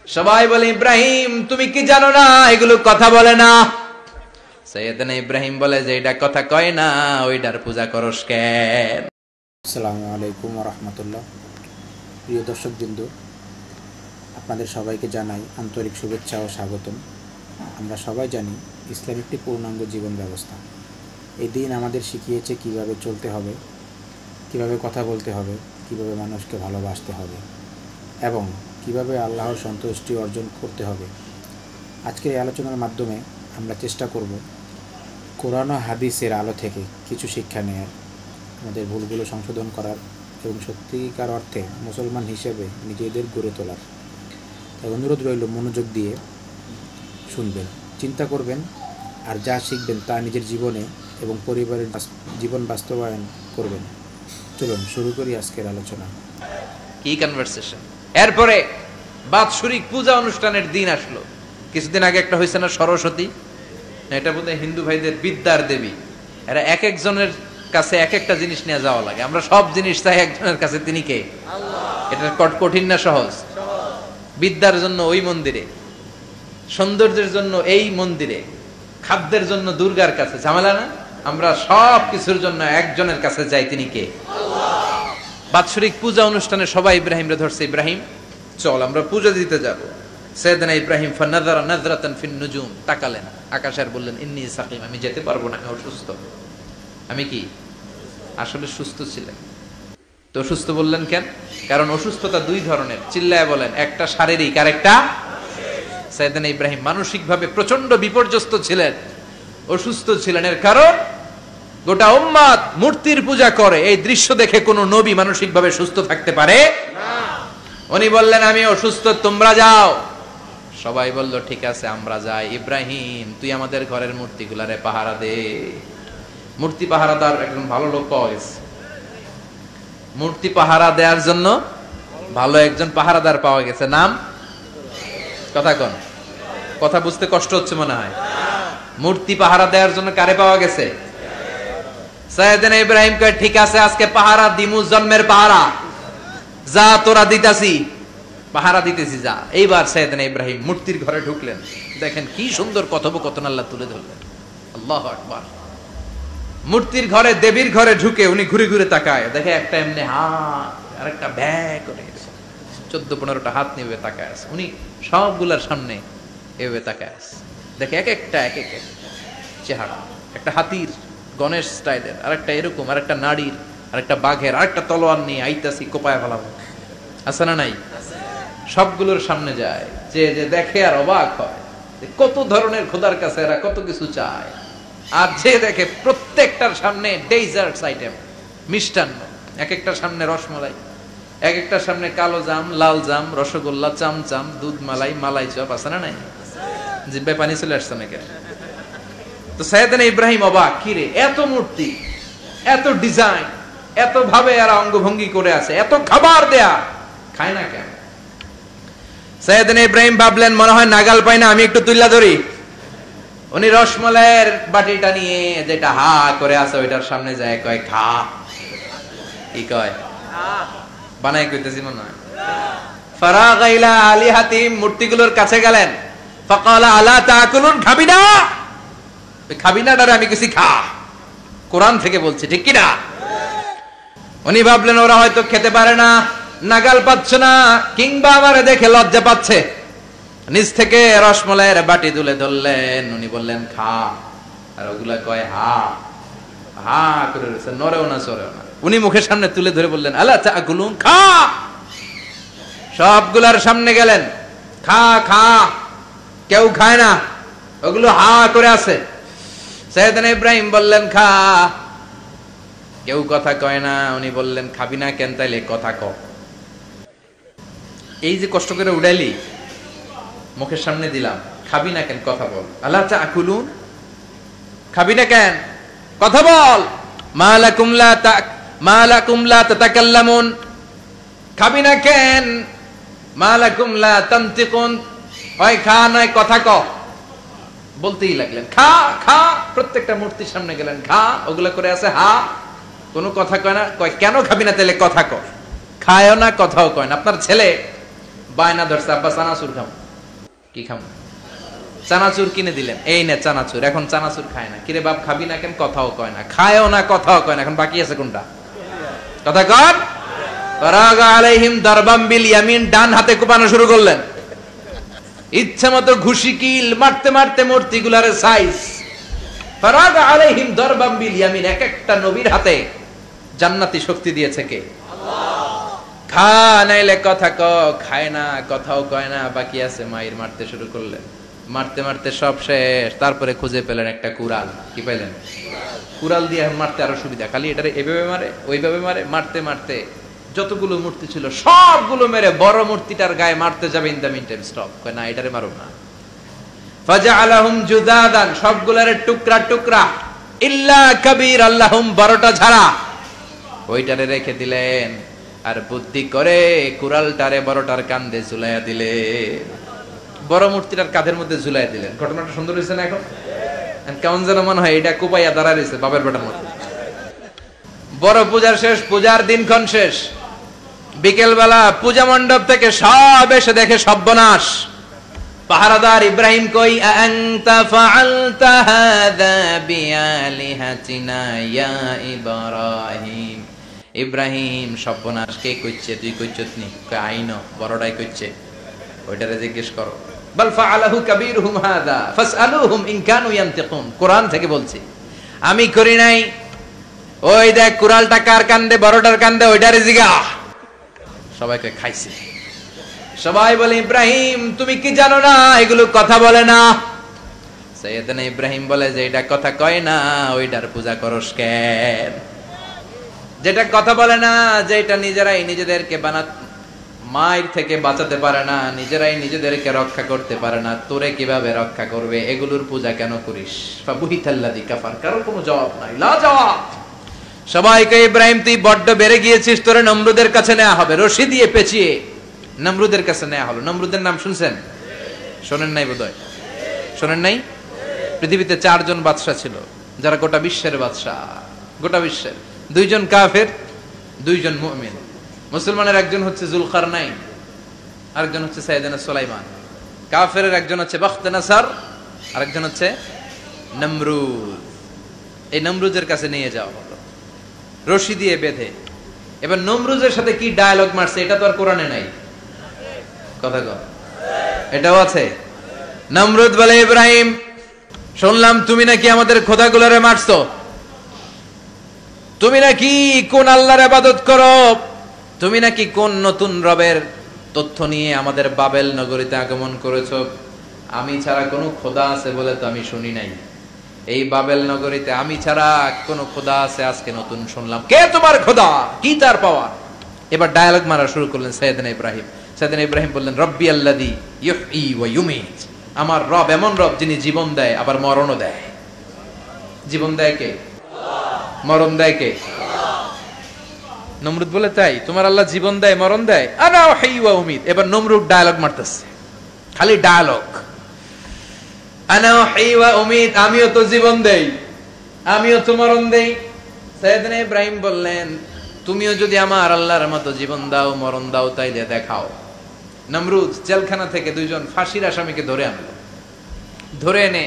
সবাই বলে ইব্রাহিম তুমি কি জানো না এগুলো কথা বলে না? সৈয়দনা ইব্রাহিম বলে যে এটা কথা কয় না, ওইটার পূজা করস কেন? আসসালামু আলাইকুম ওয়া রাহমাতুল্লাহ। প্রিয় দর্শকবৃন্দ, আপনাদের সবাইকে জানাই আন্তরিক শুভেচ্ছা ও স্বাগতম। আমরা সবাই জানি ইসলাম একটি পূর্ণাঙ্গ জীবন ব্যবস্থা। এই দিন আমাদের শিখিয়েছে কিভাবে চলতে হবে, কিভাবে কথা বলতে হবে, কিভাবে মানুষকে ভালোবাসতে হবে এবং কিভাবে আল্লাহর সন্তুষ্টি অর্জন করতে হবে। আজকের এই আলোচনার মাধ্যমে আমরা চেষ্টা করব কোরআন ও হাদিসের আলো থেকে কিছু শিক্ষা নেয়ার, আমাদের ভুলগুলো সংশোধন করার এবং সত্যিকার অর্থে মুসলমান হিসেবে নিজেদের গড়ে তোলার। তাই অনুরোধ রইল মনোযোগ দিয়ে শুনবেন, চিন্তা করবেন আর যা শিখবেন তা নিজের জীবনে এবং পরিবারের জীবন বাস্তবায়ন করবেন। চলুন শুরু করি আজকের আলোচনা। কি কনভারসেশন! এরপরে বাৎসরিক পূজা অনুষ্ঠানের দিন আসলো। কিছুদিন আগে একটা হয়েছে না, সরস্বতী। এটা বোধহয় হিন্দু ভাইদের বিদ্যার দেবী। এরা এক একজনের কাছে এক একটা জিনিস নিয়ে যাওয়া লাগে। আমরা সব জিনিস চাই একজনের কাছে, তিনি কে? আল্লাহ। এটা কঠিন না সহজ? বিদ্যার জন্য ওই মন্দিরে, সৌন্দর্যের জন্য এই মন্দিরে, খাদ্যের জন্য দুর্গার কাছে, ঝামেলা না? আমরা সব কিছুর জন্য একজনের কাছে যাই, তিনি কে? আল্লাহ। বাৎসরিক পূজা অনুষ্ঠানে সবাই ইব্রাহিমরে ধরছে, ইব্রাহিম চল আমরা পূজা দিতে যাব। সাইয়েদনা ইব্রাহিম ফানাযারা নাযরাতান ফিন নুজুম, তাকালেন আকাশে আর বললেন ইন্নী সাকিম, আমি যেতে পারবো না, আমি অসুস্থ। আমি কি আসলে সুস্থ ছিলেন? তো অসুস্থ বললেন কেন? কারণ অসুস্থতা দুই ধরনের, চিল্লায় বলেন। একটা শারীরিক আর একটা সাইয়েদনা ইব্রাহিম মানসিকভাবে প্রচন্ড বিপর্যস্ত ছিলেন, অসুস্থ ছিলেন। এর কারণ গোটা উম্মাত মূর্তির পূজা করে, এই দৃশ্য দেখে কোন নবী মানসিকভাবে সুস্থ থাকতে পারে না। উনি বললেন আমি অসুস্থ, তোমরা যাও। সবাই বলল ঠিক আছে আমরা যাই। ইব্রাহিম তুই আমাদের ঘরের মূর্তিগুলারে পাহারা দে। মূর্তি পাহারাদার একজন ভালো লোক পাওয়া গেছে, মূর্তি পাহারা দেওয়ার জন্য ভালো একজন পাহারাদার পাওয়া গেছে। নাম কথা কোন? কথা বুঝতে কষ্ট হচ্ছে মনে হয়। মূর্তি পাহারা দেওয়ার জন্য কারে পাওয়া গেছে? সাইয়েদনা ইব্রাহিম কয় ঠিক আছে আজকে পাহারা দিমু, জন্মের পাহারা। যা তোরা দিতাছি, পাহারা দিতেছি যা। এইবার সাইয়েদনা ইব্রাহিম মূর্তির ঘরে ঢুকলেন। দেখেন কি সুন্দর কথোপকথন আল্লাহ তুলে ধরলেন। আল্লাহু আকবার। মূর্তির ঘরে, দেবীর ঘরে ঢুকে উনি ঘুরে ঘুরে তাকায়, দেখে একটা এমনি হাত আর একটা ব্যাগ করে 14-15টা হাত নিয়ে তাকায় আছে। উনি সবগুলার সামনে এভাবে তাকায় আছে, দেখে এক একটা চেহারা। একটা হাতির গণেশ স্টাইলের, আর একটা এরকম, আর একটা নারীর, আর একটা বাঘের, আর একটা তলোয়ার নিয়ে আইতাছি কোপায় ফেলাবো। আছে না নাই? সবগুলোর সামনে যায়, যে যে দেখে আর অবাক হয় কত ধরনের খোদার কাছে এরা কত কিছু চায়। আর যে দেখে প্রত্যেকটার সামনে ডেজার্টস আইটেম, মিষ্টান্ন। এক একটার সামনে রসমালাই, এক একটার সামনে কালো জাম, লাল জাম, রসগোল্লা, চামচাম, দুধ মালাই, মালাই চপ। আছে না নাই? জিব্বায় পানি চলে আসছে নাকি? তো সাইয়েদনা ইব্রাহিম অবাক, কিরে এত মূর্তি, এত ডিজাইন, এত ভাবে এরা অঙ্গভঙ্গি করে আছে, এত খাবার দেয়া, খায় না কেন? সাইয়েদনা ইব্রাহিম ভাবলেন মনে হয় নাগাল পাই না, আমি একটু তুল্লা ধরি। উনি রসমালাইয়ের বাটিটা নিয়ে, যেটা হা করে আছে ওইটার সামনে যায়, কয় খা। কি কয়? বানাই কইতেছি মনে হয়। ফারাগা ইলা আলিহাতিম, মূর্তিগুলোর কাছে গেলেন। ফাকালা আলা তাকুলুন, খাবি না? খাবি না ডারে আমি কিছু খা, কোরআন থেকে বলছি, ঠিক কি না? উনি ভাবলেন ওরা হয়তো খেতে পারে না, নাগাল পাচ্ছে না, কিংবা আমারে দেখে লজ্জা পাচ্ছে। নিজ থেকে রসমালাইয়ের বাটি তুলে ধরলেন। উনি বললেন খা, আর ওগুলা কয় হা হা করে রয়েছে, নড়েও না চড়েও না। উনি মুখের সামনে তুলে ধরে বললেন আলা তাকুলুন, খা। সবগুলার সামনে গেলেন, খা খা। কেউ খায় না, ওগুলো হা করে আছে। সাইয়েদনা ইব্রাহিম বললেন খা, কেউ কথা কয় না। উনি বললেন খাবি না কেন? তাইলে কথা ক। এই যে কষ্ট করে উড়াইলি, মুখের সামনে দিলাম, খাবি না কেন? কথা বল। আলা তাকুলুন, খাবি না কেন? কথা বল। মা লাকুম লা তাতাকাল্লামুন, খাবি না কেন? মা লাকুম লা তানতিকুন, হয় খা নয় কথা ক। বলতেই লাগলেন খা খা। প্রত্যেকটা মূর্তির সামনে গেলেন, খা। ওগুলা করে আছে হা, কোনো কথা কয় না। কয় কেন খাবি না? তাহলে কথা ক। খায়ও না, কথাও কয় না। আপনার ছেলে বায়না ধরছে, আব্বা চানাচুর খাম। কি খাম? চানাচুর কিনে দিলেন, এই নে চানাচুর। এখন চানাচুর খায় না। কিরে বাপ খাবি না কেন? কথাও কয় না, খায়ও না, কথাও কয় না। এখন বাকি আছে কোনটা? কথা কর। ফারাগা আলাইহিম দারবাম বিল ইয়ামিন, ডান হাতে কোপানো শুরু করলেন। ইচ্ছা মতো ঘুষি কিল মারতে মারতে মূর্তিগুলার সাইজ। ফারাগা আলাইহিম দারবাম বিল ইয়ামিন, এক একটা নবীর হাতে জান্নাতি শক্তি দিয়েছে কে? খা নাইলে কথা ক, খায় না, কথাও কয় না, বাকি আছে। মায়ের মারতে শুরু করলেন, মারতে মারতে সব শেষ। তারপরে খুঁজে পেলেন একটা কুড়াল। কি পাইলেন? কুড়াল দিয়ে মারতে আরো সুবিধা, খালি এটারে এভাবে মারে ওইভাবে মারে। মারতে মারতে যতগুলো মূর্তি ছিল সবগুলো মেরে বড় মূর্তিটার গায়ে মারতে যাবে, in the mean time stop, কয় না এটারে মারো না। ফাজআলাহুম জুদাদান, সবগুলারে টুকরা টুকরা, ইল্লা কাবীর আল্লাহুম, বড়টা ছাড়া ওইটারে রেখে দিলেন। আর বুদ্ধি করে কুড়ালটারে বড়টার কাঁধে ঝুলাইয়া দিলে, বড় মূর্তিটার কাঁধের মধ্যে ঝুলাই দিলেন। ঘটনাটা সুন্দর হয়েছে না? এখন কেমন যেন মনে হয় এটা কোপাইয়া দাঁড়া রয়েছে বাপের বেটার মতো। বড় পূজার শেষ, পূজার দিনক্ষণ শেষ। বিকেল বেলা পূজা মণ্ডপ থেকে সব এসে দেখে সর্বনাশ। পাহারাদার ইব্রাহিম কই, আনতা ফাআলতা হাযা বিআলিহাতিনা ইয়া ইব্রাহিম। ইব্রাহিম সর্বনাশ কে কইছে? তুই কইছত নি? কই আইনো, বড়টাই কইছে। ওইটারে জিজ্ঞেস করো। বাল ফাআলাহু কাবীরুহুম হাযা ফাসআলুহুম ইন কানু ইয়ানতিকুন। কোরআন থেকে বলছি, আমি করি নাই। ওই দেখ কুড়ালটা কার কান্দে? বড়টার কান্দে, ওইটারে জিগা। সবাইকে খাইছে। সবাই বলে, ইব্রাহিম তুমি কি জানো না এগুলো কথা বলে না? সাইয়েদনা ইব্রাহিম বলে যে এটা কথা কয় না, ওইটার পূজা করস কেন? যেটা কথা বলে না, যেটা নিজেরাই নিজেদেরকে মায়ের থেকে বাঁচাতে পারে না, নিজেরাই নিজেদেরকে রক্ষা করতে পারে না, তোরে কিভাবে রক্ষা করবে? এগুলোর পূজা কেন করিস? ফাবুহিতাল্লাযী কাফার, কারো কোনো জবাব নাই, লা জবাব। সবাইকে, ইব্রাহিম তুই বড্ড বেড়ে গিয়েছিস, তোরে নমরুদের কাছে নেওয়া হবে। রশি দিয়ে পেঁচিয়ে নমরুদের কাছে নেওয়া হলো। নমরুদের নাম শুনছেন? শোনেন নাই বোধহয়। শোনেন নাই? পৃথিবীতে 4 জন বাদশা ছিল, যারা গোটা বিশ্বের বাদশা। গোটা বিশ্বের 2 জন কাফের, 2 জন মুমিন। মুসলমানের একজন হচ্ছে যুলকারনাইন, আরেকজন হচ্ছে সাইয়েদনা সুলাইমান। কাফেরের একজন হচ্ছে বাখতানাসার, আরেকজন হচ্ছে নমরুদ। এই নমরুদের কাছে নিয়ে যাওয়া হলো রশি দিয়ে বেঁধে। এবার নমরুদের সাথে কি ডায়ালগ মারছে এটা তো আর কোরআনে নাই। কথা কর, এটাও আছে। নমরুদ বলে, ইব্রাহিম শুনলাম তুমি নাকি আমাদের খোদাগুলোরে মারছো, তুমি নাকি কোন আল্লাহর ইবাদত করো, তুমি নাকি কোন নতুন রবের তথ্য নিয়ে আমাদের বাবেল নগরীতে আগমন করেছো। আমি ছাড়া কোনো খোদা আছে বলে তো আমি শুনি নাই। এই বাবেল নগরীতে আমি ছাড়া কোনো খোদা আছে আজকে নতুন শুনলাম। কে তোমার খোদা? কি তার পাওয়ার? এবার ডায়ালগ মারা শুরু করলেন সাইয়েদনা ইব্রাহিম। সাইয়েদনা ইব্রাহিম বললেন, রব্বি আল্লাযী ইউহয়ী ওয়া ইউমীত, আমার রব এমন রব যিনি জীবন দেয় আবার মরণও দেয়। জীবন দেয় কে? মরণ দেয় কে? নমরুদ বলে, তাই তোমার আল্লাহ জীবন দেয় মরণ দেয়? আনা উহয়ী ওয়া উমীত। এবার নমরুদ ডায়ালগ মারতেছে, খালি ডায়ালগ। আনা উহয়ী ওয়া উমীত, আমিও তো জীবন দেই, আমিও তো মরণ দেই। সাইয়েদনা ইব্রাহিম বললেন, তুমিও যদি আমার আল্লাহর মতো জীবন দাও মরণ দাও তাইলে দেখাও। নমরুদ জেলখানা থেকে 2 জন ফাঁসির আসামিকে ধরে আনলো। ধরে এনে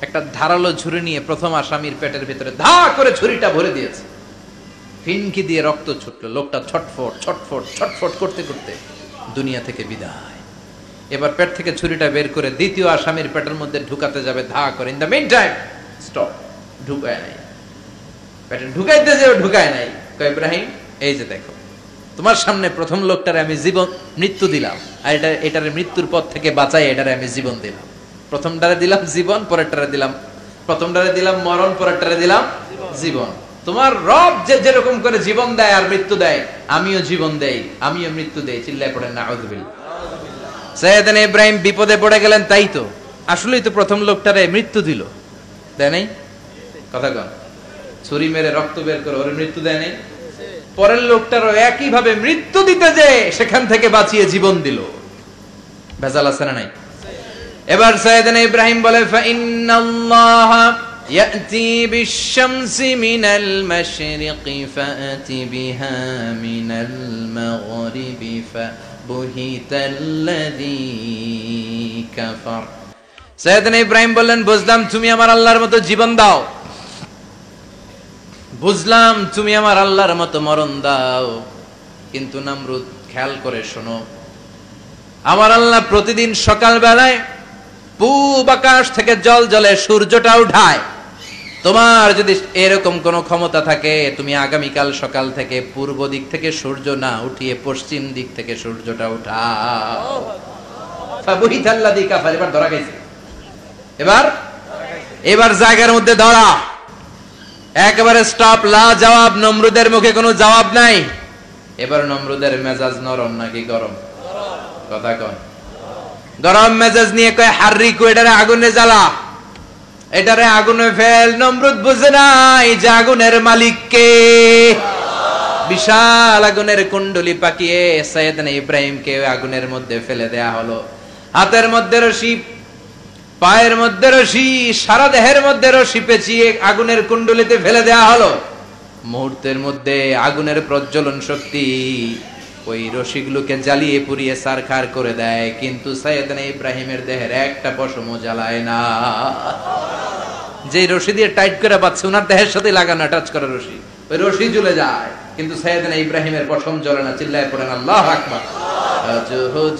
একটা ধারালো ছুরি নিয়ে প্রথম আসামির পেটের ভিতরে ধা করে ছুরিটা ভরে দিয়েছে। ফিনকি দিয়ে রক্ত ছুটলো। লোকটা ছটফট ছটফট ছটফট করতে করতে দুনিয়া থেকে বিদায়। এবার পেট থেকে ছুরিটা বের করে দ্বিতীয় আসামির পেটের মধ্যে ঢুকাতে যাবে ধা করে। In the mean time stop, ঢুকায় নাই। পেটে ঢুকাইতে যে ঢুকায় নাই। কয়, ইব্রাহিম এই যে দেখো, তোমার সামনে প্রথম লোকটারে আমি মৃত্যু দিলাম, আর এটারে মৃত্যুর পথ থেকে বাঁচাই এটারে আমি জীবন দিলাম। প্রথমটারে দিলাম জীবন, পরেরটারে দিলাম, প্রথমটারে দিলাম মরণ, পরেরটারে দিলাম জীবন। তোমার রব যে যেরকম করে জীবন দেয় আর মৃত্যু দেয়, আমিও জীবন দেই, আমিও মৃত্যু দেই। চিল্লায় পড়েন নাউযুবিল্লাহ। সাইয়েদনা ইব্রাহিম বিপদে পড়ে গেলেন। তাই তো, আসলেই তো প্রথম লোকটারে মৃত্যু দিল, দেয় নাই? কথা কন, ছুরি মেরে রক্ত বের করে ওরে মৃত্যু দেয় নাই? পরের লোকটারও একই ভাবে মৃত্যু দিতে যে সেখান থেকে বাঁচিয়ে জীবন দিল। ভেজাল আছে না নাই? এবার সাইয়েদনা ইব্রাহিম বলে, ফাইন্নাল্লাহা ইয়াতি বিশ-শামসি মিনাল মাশরিকি ফাআতি বিহা মিনাল মাগরিবি বুহিতাল্লাযী কাফার। সাইয়েদনা ইব্রাহিম বললেন, বুঝলাম তুমি আমার আল্লাহর মতো জীবন দাও, বুঝলাম তুমি আমার আল্লাহর মতো মরণ দাও, কিন্তু নমরুদ খেয়াল করে শোনো, আমার আল্লাহ প্রতিদিন সকাল বেলায় পূব আকাশ থেকে জল জলে সূর্যটা উঠায়। তোমার যদি এরকম কোন ক্ষমতা থাকে, তুমি আগামীকাল সকাল থেকে পূর্ব দিক থেকে সূর্য না উঠিয়ে পশ্চিম দিক থেকে সূর্যটা উঠাও। ফাবুহিতাল্লাযী কাফার। এবার ধরা গেছে, এবার জায়গার মধ্যে ধরা, একেবারে স্টপ, লা জবাব। নমরুদের মুখে কোনো জবাব নাই। এবার নমরুদের মেজাজ নরম নাকি গরম? কথা কন। গরম মেজাজ নিয়ে কয়, হাররিকু, এটারে আগুনে জ্বালা, এটারে আগুনে ফেল। নমরুদ বুঝে নাই যে আগুনের মালিক কে। বিশাল আগুনের কুণ্ডলি পাকিয়ে সাইয়েদনা ইব্রাহিমকে আগুনের মধ্যে ফেলে দেয়া হলো। হাতের মধ্যে রশি, পায়ের মধ্যে রশি, সারা দেহের মধ্যে রশি পেঁচিয়ে আগুনের কুণ্ডলিতে ফেলে দেয়া হলো। মুহূর্তের মধ্যে আগুনের প্রজ্বলন শক্তি ওই রশিগুলোকে জ্বালিয়ে পুড়িয়ে ছারখার করে দেয়, কিন্তু সাইয়েদনা ইব্রাহিমের দেহের একটা পশমও জ্বালায় না। যে রশি দিয়ে টাইট করে বাঁধছে, ওনার দেহের সাথে লাগানো টাচ করা রশি, ওই রশি জ্বলে যায়, কিন্তু সাইয়েদনা ইব্রাহিমের পশম জ্বলে না। চিল্লায় পড়েন আল্লাহু আকবার।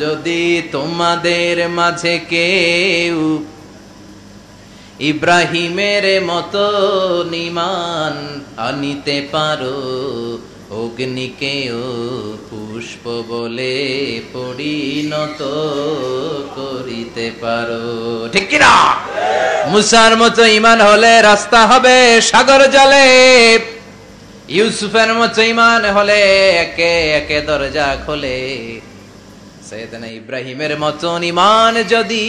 যদি তোমাদের মাঝে কেউ ইব্রাহিমের মতো ঈমান আনিতে পারো, অগ্নিকেও পুষ্প বলে পরিণত করিতে পারো, ঠিক কিনা? মুসার মতো ঈমান হলে রাস্তা হবে সাগর জলে, ইউসুফের মতো ঈমান হলে একে একে দরজা খোলে। সাইয়েদনা ইব্রাহিমের মতো ঈমান যদি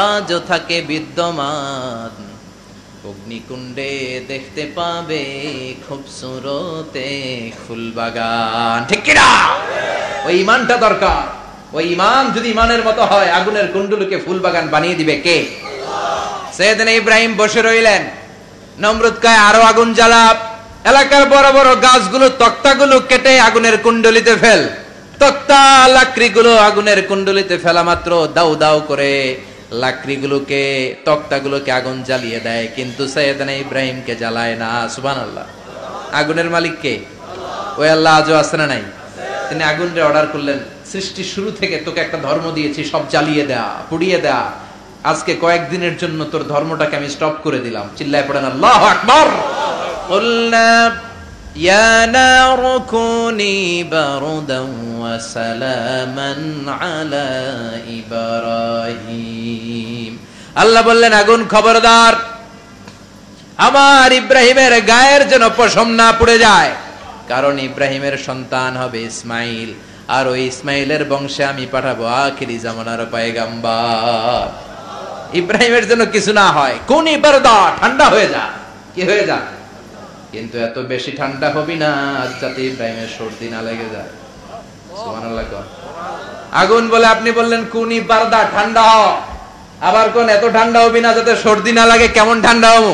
আজও থাকে বিদ্যমান, অগ্নিকুণ্ডে দেখতে পাবে খুবসুরতে ফুলবাগান, ঠিক কিনা? ওই ঈমানটা দরকার। ওই ঈমান যদি ঈমানের মতো হয়, আগুনের কুণ্ডলকে ফুলবাগান বানিয়ে দিবে কে? সাইয়েদনা ইব্রাহিম বসে রইলেন। নমরুদ কয়, আরো আগুন জ্বালা, এলাকার বড় বড় গাছগুলো, তক্তাগুলো কেটে আগুনের কুণ্ডলিতে ফেল। তক্তা লাকড়িগুলো আগুনের কুণ্ডলিতে ফেলা মাত্র দাউ দাউ করে লাকড়িগুলোকে, তক্তাগুলোকে আগুন জ্বালিয়ে দেয়, কিন্তু সাইয়েদনা ইব্রাহিমকে জ্বালায় না। সুবহানাল্লাহ। আগুনের মালিক কে? ওই আল্লাহ আজও আছে না নাই? তিনি আগুনরে অর্ডার করলেন, সৃষ্টির শুরু থেকে তোকে একটা ধর্ম দিয়েছি, সব জ্বালিয়ে দেয়া, পুড়িয়ে দেয়া, আজকে কয়েকদিনের জন্য তোর ধর্মটাকে আমি স্টপ করে দিলাম। চিল্লায় পড়েন আল্লাহু আকবার। কুলনা ইয়া নারু কুনি বারদান ওয়া সালামান আলা ইব্রাহিম। আল্লাহ বললেন, আগুন খবরদার, আমার ইব্রাহিমের গায়ের যেন পশম না পুড়ে যায়, কারণ ইব্রাহিমের সন্তান হবে ইসমাইল, আর ওই ইসমাইলের বংশে আমি পাঠাবো আখিরি জামানার পয়গম্বর। ইব্রাহিমের জন্য কিছু না হয়, কুনি বারদা, ঠান্ডা হয়ে যা। কি হয়ে যা? কিন্তু এত বেশি ঠান্ডা হবি না যাতে ইব্রাহিমের সর্দি না লেগে যায়। সুবহানাল্লাহ। আগুন বলে, আপনি বললেন কুনি বারদা, ঠান্ডা হ, আবার কোন এত ঠান্ডা হবি না যাতে সর্দি না লাগে। কেমন ঠান্ডা হবো?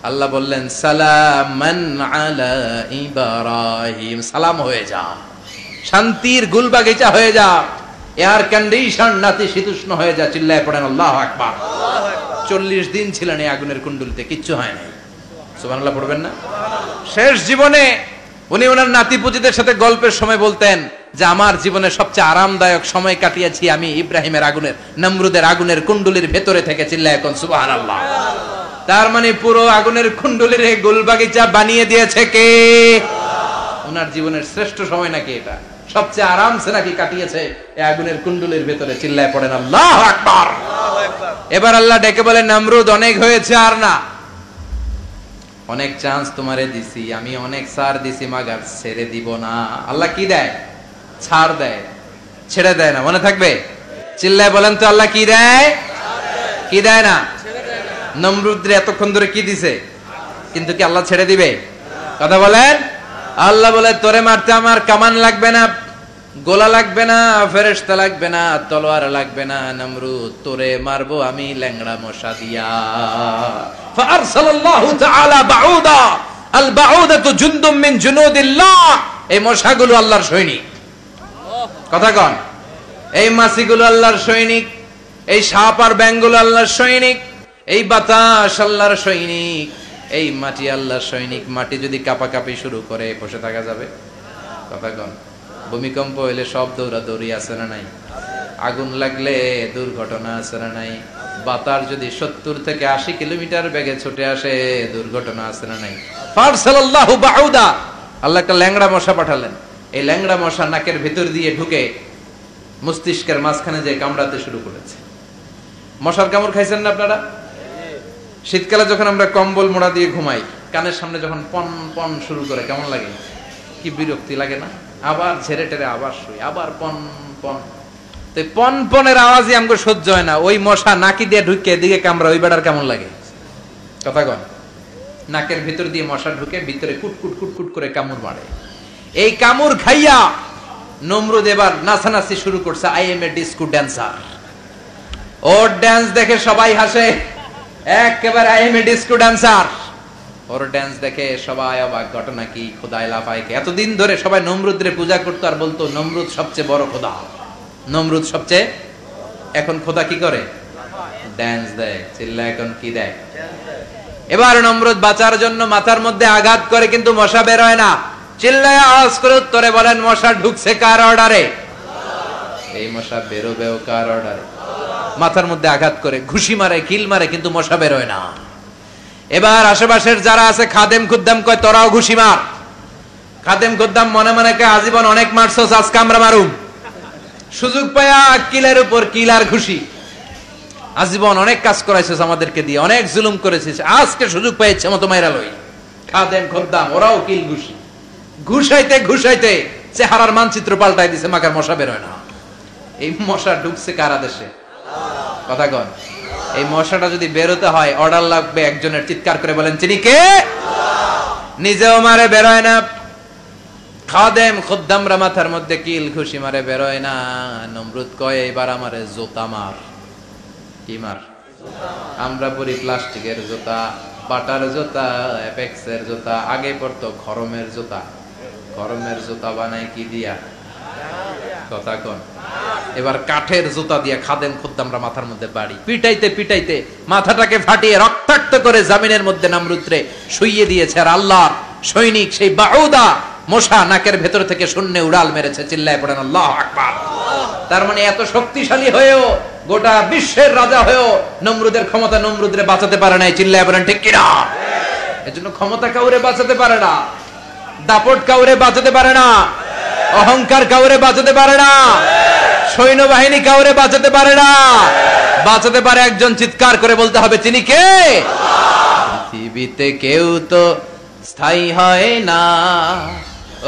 আল্লাহ বললেন, সালামান আলা ইব্রাহিম, সালাম হয়ে যা, শান্তির গুলবাগিচা হয়ে যা, এয়ার কন্ডিশন নাতিশীতোষ্ণ হয়ে যা। চিল্লায় পড়েন আল্লাহু আকবার। 40 দিন ছিলেন এই আগুনের কুণ্ডলিতে, কিচ্ছু হয় নাই। সুবহানাল্লাহ পড়বেন না? শেষ জীবনে উনি ওনার নাতিপুতিদের সাথে গল্পের সময় বলতেন যে আমার জীবনে সবচেয়ে আরামদায়ক সময় কাটিয়েছি আমি ইব্রাহিমের আগুনের, নমরুদের আগুনের কুণ্ডলির ভেতরে থেকে। চিল্লায় এখন সুবহানাল্লাহ। তার মানে পুরো আগুনের কুণ্ডলির গুলবাগিচা বানিয়ে দিয়েছে কে? ওনার জীবনের শ্রেষ্ঠ সময় নাকি এটা? সবচেয়ে আরামসে নাকি কাটিয়েছে এই আগুনের কুণ্ডলির ভেতরে। চিল্লায় পড়েন আল্লাহু আকবার। এবার আল্লাহ ডেকে বলেন, নমরুদ অনেক হয়েছে, আর না, অনেক চান্স তোমারে দিছি আমি, অনেক ছাড় দিছি, মাগার ছেড়ে দিব না। আল্লাহ কি দেয়? ছাড় দেয়, ছেড়ে দেয় না। মনে থাকবে? চিল্লায় বলেন তো, আল্লাহ কি দেয়? কি দেয় না? নমরুদরে এতক্ষণ ধরে কি দিছে, কিন্তু কি আল্লাহ ছেড়ে দিবে? কথা বলেন। আল্লাহ বলে, তোরে মারতে আমার কামান লাগবে না, গোলা লাগবে না, ফেরেশতা লাগবে না, তলোয়ার লাগবে না, নমরুদ তোরে মারবো আমি ল্যাংড়া মশা দিয়া। ফাআরসালাল্লাহু তাআলা বাউদা, আল বাউদাতু জুনদুম মিন জুনুদিল্লাহ। এই মশাগুলো আল্লাহর সৈনিক। কথা কন, এই মাছিগুলো আল্লাহর সৈনিক, এই সাপ আর ব্যাঙগুলো আল্লাহর সৈনিক, এই বাতাস আল্লাহর সৈনিক, এই মাটি আল্লাহর সৈনিক। মাটি যদি কাঁপাকাঁপি শুরু করে বসে থাকা যাবে? কথা কন। ভূমিকম্প হইলে সব দৌড়াদৌড়ি আছে না নাই? আগুন লাগলে দুর্ঘটনা আছে না নাই? বাতাস যদি 70 থেকে 80 কিলোমিটার বেগে ছুটে আসে দুর্ঘটনা আছে না নাই? ফারসালাল্লাহু বাউদা, আল্লাহ একটা ল্যাংড়া মশা পাঠালেন। এই ল্যাংড়া মশা নাকের ভিতর দিয়ে ঢুকে মস্তিষ্কের মাঝখানে যে কামড়াতে শুরু করেছে। মশার কামড় খাইছেন না আপনারা? শীতকালে যখন আমরা কম্বল মোড়া দিয়ে ঘুমাই, কানের সামনে যখন পন পন শুরু করে কেমন লাগে? কি বিরক্তি লাগে না? আবার ঝেড়ে টেরে আবার শুই, আবার পন পন। তো পন পনের আওয়াজই আমাকে সহ্য হয় না। ওই মশা নাকি দিয়ে ঢুকে এদিকে কামড়া, ওই বেড়ার কেমন লাগে? কথা কন। নাকের ভিতর দিয়ে মশা ঢুকে ভিতরে কুটকুট কুটকুট করে কামড় মারে। এই কামড় খাইয়া নমরুদ এবার নাচানাচি শুরু করছে। I M A disco dancer. Or dance দেখে সবাই হাসে, একেবারে I M A disco dancer. Or dance দেখে সবাই অবাক। ঘটনা কি? খোদাই লাফাইকে এতদিন ধরে সবাই নমরুদরে পূজা করতো আর বলতো নমরুদ সবচেয়ে বড় খোদা, নমরুদ সবচেয়ে। এখন খোদা কি করে? ড্যান্স দেয়। চিল্লা এখন কি দেয়? এবার নমরুদ বাঁচার জন্য মাথার মধ্যে আঘাত করে, কিন্তু মশা বের হয় না। চিল্লায় আওয়াজ করে উত্তরে বলেন, মশা ঢুকছে কার অর্ডারে? এই মশা বেরোবেও কার অর্ডারে? মাথার মধ্যে আঘাত করে ঘুষি মারে, কিল মারে, কিন্তু মশা বের হয় না। এবার আশেপাশের যারা আছে খাদেম খুদ্দাম কয়, তোরাও ঘুষি মার। খাদেম খুদ্দাম মনে মনে কয়, আজীবন অনেক মারছস, আজকে আমরা মারুম। সুযোগ পায়া কিলের উপর কিল আর ঘুষি। আজীবন অনেক কাজ করাইছিস আমাদেরকে দিয়ে, অনেক জুলুম করেছিস, আজকে সুযোগ পাইছে মতো মাইরা লই। খাদেম খুদ্দাম ওরাও কিল ঘুষি। ঘুষাইতে ঘুষাইতে চেহারার মানচিত্র পাল্টাই দিছে, মাকার মশা বের হয় না। এই মশা ঢুকছে কারা দেশে? কথা কন। এই মশাটা যদি বেরোতে হয় অর্ডার লাগবে একজনের। চিৎকার করে বলেন, চিনি কে? নিজেও মারে, বেরোয় না। খাদেম খুদ্দামরা মাথার মধ্যে কিল ঘুষি মারে, বেরোয় না। নমরুদ কয়, এবার আমারে জুতা মার। কি মার? আমরা পরি প্লাস্টিকের জুতা, বাটার জুতা, অ্যাপেক্সের জুতা। আগে পড়তো খরমের জুতা। খরমের জুতা বানায় কি দিয়া? কথা কোন। এবার কাঠের জুতা দিয়ে খাদেম খুদ্দামরা মাথার মধ্যে বাড়ি। পিটাইতে পিটাইতে মাথাটাকে ফাটিয়ে রক্তাক্ত করে জামিনের মধ্যে নমরুদরে শুইয়ে দিয়েছে। আর আল্লাহর সৈনিক সেই বাউদা মশা নাকের ভেতর থেকে শূন্যে উড়াল মেরেছে। চিল্লায় পড়েন আল্লাহু আকবার। তার মানে এত শক্তিশালী হয়েও, গোটা বিশ্বের রাজা হয়েও নমরুদের ক্ষমতা নমরুদরে বাঁচাতে পারে নাই। চিল্লায় পড়েন ঠিক কিনা? এজন্য ক্ষমতা কাউরে বাঁচাতে পারে না, দাপট কাউরে বাঁচাতে পারে না, অহংকার কাউরে বাঁচাতে পারে না, সৈন্যবাহিনী কাউরে বাঁচাতে পারে না। বাঁচাতে পারে একজন। চিৎকার করে বলতে হবে, তিনি কে? পৃথিবীতে কেউ তো স্থায়ী হয় না,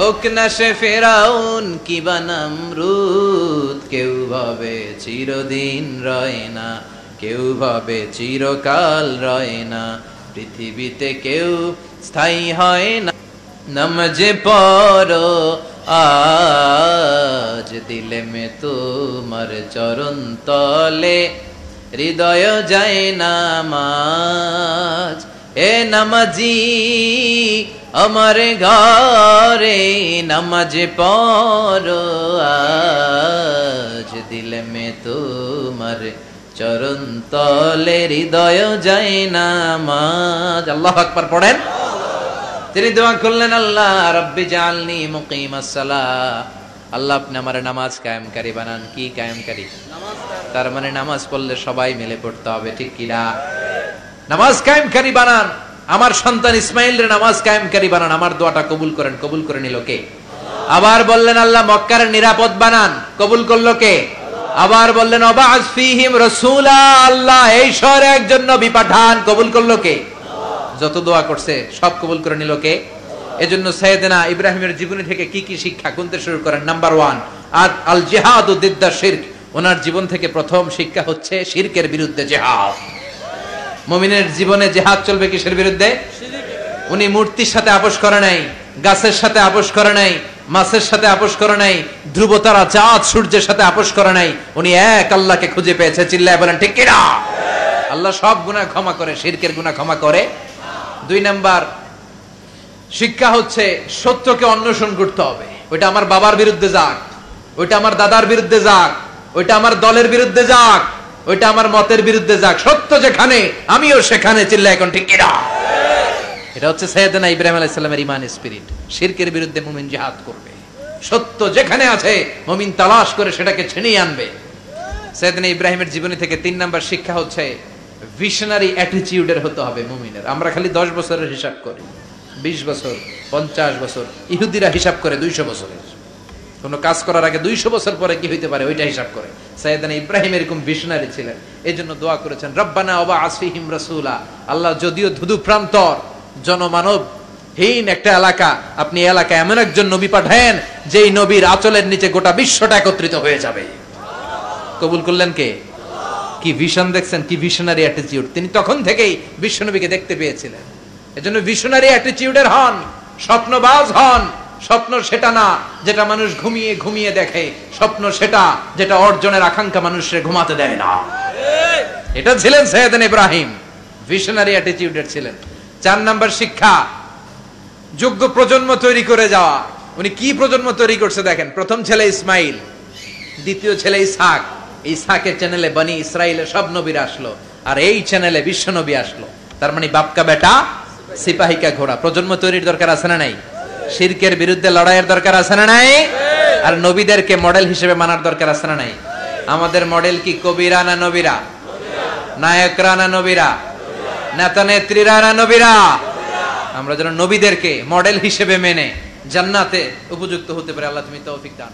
ওক না সে ফেরাউন কিবা নমরুদ। কেউ ভাবে চিরদিন রয় না, কেউ ভাবে চিরকাল রয় না। পৃথিবীতে কেউ স্থায়ী হয় না। নমজে পড়ো আজ দিলে মে তোমার চরণ তলে, হৃদয় যায় নামাজ। এ নামাজি আমার ঘরে নামাজে পড়ো আজ দিলে মে তোমার চরণ তলে, হৃদয় যায় নামাজ। আল্লাহু আকবার পড়েন। তিনি দোয়া করলেন, আল্লাহ রব্বি জাআলনি মুকিমাস সালাহ। আল্লাহ আপনি আমার নামাজ কায়েমকারী বানান। কি কায়েমকারী? তার মানে নামাজ পড়লে সবাই মিলে পড়তে হবে, ঠিক কি না? নামাজ কায়েমকারী বানান। আমার সন্তান ইসমাইলের নামাজ কায়েমকারী বানান। আমার দোয়াটা কবুল করেন। কবুল করে নিল কে? আবার বললেন, আল্লাহ মক্কার নিরাপদ বানান। কবুল করলো কে? আবার বললেন, ওয়াবা'আস ফীহিম রাসূলা। আল্লাহ এই শহরে একজন নবী পাঠান। কবুল করলো কে? যত দোয়া করছে সব কবুল করে নিল কে? এজন্য সাইয়েদনা ইব্রাহিমের জীবনী থেকে কি কি শিক্ষা গুনতে শুরু করেন। নাম্বার 1, আল জিহাদু দিদ্দা শিরক। ওনার জীবন থেকে প্রথম শিক্ষা হচ্ছে শিরকের বিরুদ্ধে জিহাদ। মুমিনের জীবনে জিহাদ চলবে কিসের বিরুদ্ধে? উনি মূর্তির সাথে আপোষ করে নাই, গাছের সাথে আপোষ করে নাই, মাছের সাথে আপোষ করে নাই, ধ্রুবতারা চাঁদ সূর্যের সাথে আপোষ করে নাই। উনি এক আল্লাহকে খুঁজে পেয়েছে। চিল্লায় বলেন ঠিক কিনা? আল্লাহ সব গুনাহ ক্ষমা করে, শিরকের গুনাহ ক্ষমা করে। 2 নাম্বার শিক্ষা হচ্ছে সত্যকে অন্বেষণ করতে হবে। ওইটা আমার বাবার বিরুদ্ধে যাক, ওইটা আমার দাদার বিরুদ্ধে যাক, ওইটা আমার দলের বিরুদ্ধে যাক, ওইটা আমার মতের বিরুদ্ধে যাক, সত্য যেখানে আমিও সেখানে। চিল্লা এখন ঠিক কিনা? এটা হচ্ছে সাইয়েদনা ইব্রাহিম আলাইহিস সালামের ঈমান স্পিরিট। শিরকের বিরুদ্ধে মুমিন জিহাদ করবে, সত্য যেখানে আছে মুমিন তালাশ করে সেটাকে ছিনিয়ে আনবে। সাইয়েদনা ইব্রাহিমের জীবনী থেকে 3 নাম্বার শিক্ষা হচ্ছে ভিশনারি অ্যাটিটিউডের হতে হবে মুমিনের। আমরা খালি 10 বছরের হিসাব করি, 20 বছর, 50 বছর। ইহুদিরা হিসাব করে 200 বছরের। কোন কাজ করার আগে 200 বছর পরে কি হইতে পারে ওইটা হিসাব করে। সাইয়েদনা ইব্রাহিম এরকম ভিশনারি ছিলেন, এজন্য দোয়া করেছেন রব্বানা ওয়াবআস ফীহিম রাসূলা। আল্লাহ যদিও ধুধু প্রান্তর জনমানব হীন একটা এলাকা, আপনি এলাকায় এমন একজন নবী পাঠায়েন যেই নবীর আঁচলের নিচে গোটা বিশ্বটা একত্রিত হয়ে যাবে। কবুল করলেন কে? কি ভিশন দেখছেন, কি ভিশনারি অ্যাটিটিউড। তিনি তখন থেকেই বিশ্বনবীকে দেখতে পেয়েছিলেন। এজন্য ভিশনারি অ্যাটিটিউডের হন, স্বপ্নবাজ হন। স্বপ্ন সেটা না যেটা মানুষ ঘুমিয়ে ঘুমিয়ে দেখে, স্বপ্ন সেটা যেটা অর্জনের আকাঙ্ক্ষা মানুষের ঘুমাতে দেয় না। এটা ছিলেন সাইয়েদনা ইব্রাহিম, ভিশনারি অ্যাটিটিউডের ছিলেন। 4 নাম্বার শিক্ষা, যোগ্য প্রজন্ম তৈরি করে যাওয়া। উনি কি প্রজন্ম তৈরি করছে দেখেন। প্রথম ছেলে ইসমাইল, দ্বিতীয় ছেলে ইসহাক। ইসহাকের চ্যানেলে বনি ইসরাইলের সব নবীরা আসলো, আর এই চ্যানেলে বিশ্ব নবী আসলো। তার মানে বাপকা বেটা সিপাহিকা ঘোড়া। প্রজন্ম তৈরির দরকার আছে না নাই? শিরকের বিরুদ্ধে লড়াইয়ের দরকার আছে না নাই? আর নবীদেরকে মডেল হিসেবে মানার দরকার আছে না নাই? আমাদের মডেল কি কবিরা না নবীরা? নায়করা না নবীরা? নেতা নেত্রীরা না নবীরা? আমরা যেন নবীদেরকে মডেল হিসেবে মেনে জান্নাতে উপযুক্ত হতে পারে। আল্লাহ তুমি তৌফিক দান।